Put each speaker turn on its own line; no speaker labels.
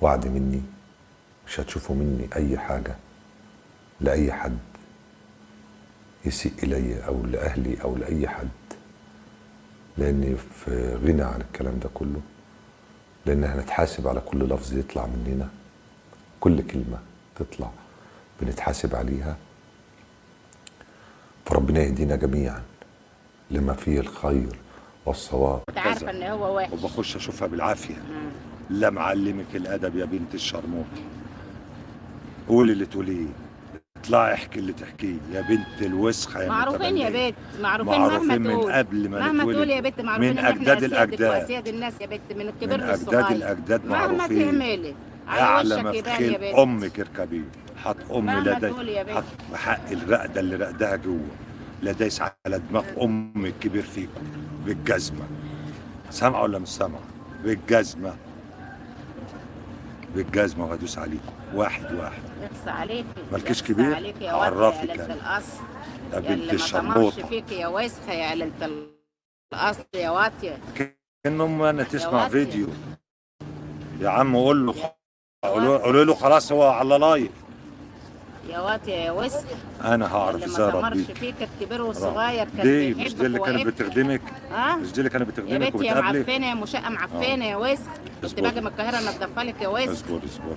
وعد مني مش هتشوفوا مني اي حاجة لأي حد يسيء إلي أو لأهلي أو لأي حد، لأني في غنى عن الكلام ده كله، لأن هنتحاسب على كل لفظ يطلع مننا، كل كلمة تطلع بنتحاسب عليها. فربنا يهدينا جميعا لما فيه الخير والصواب.
انت عارفه ان هو وحش
وبخش اشوفها بالعافيه. لا معلمك الادب يا بنت الشرموط، قولي اللي تقوليه، اطلعي احكي اللي تحكيه يا بنت الوسخه يا
معروفين يا
متبلية.
بت، معروفين
معروفين
مهما
من
تقول،
قبل ما
مهما
نتولد،
تقول يا بت معروفين
من
ان احنا
اجداد
اسيادك
الاجداد،
واسياد الناس يا بت، من الكبير
من اجداد
للصغير.
الاجداد
مهما
معروفين.
تعملي على
اعلى
وشك
ما في
يبان يا
خيل
بت.
امك اركبيه. حط امي
مهما
لدي
تقول يا بت.
حط بحق الرقده اللي رقدها جوه، لا دايس على دماغ امي الكبير فيكم بالجزمه. سامعه ولا مش سامعه؟ بالجزمه، بالجزمه وهدوس عليكم واحد واحد.
يخص عليكي،
مالكيش
يخص
كبير؟
عليكي يا واد يا
هعرفك
قلة
أنا.
الاصل
يا
يا
بنت
اللي ما طمعش
الشرموطه.
فيك يا وسخه يا قلة الاصل يا واطيه.
كان امي انا تسمع
واطية.
فيديو يا عم، قول له قولوا له خلاص هو على لايف.
يا واطيه يا وسخ،
انا هعرف
اللي
ازاي
ما طمرش
اربيك.
فيك الكبير والصغير كان
دي مش دي
بيحبك
اللي كانت
وواقف.
بتخدمك؟
ها؟
مش دي اللي كانت
يا
بتخدمك
بنتي يا
وبتقابلك؟
معفنه يا مشقه معفنه يا وسخ، كنت
اصبري.
باجي من القاهره انضفها لك يا وسخ.
اصبري اصبري.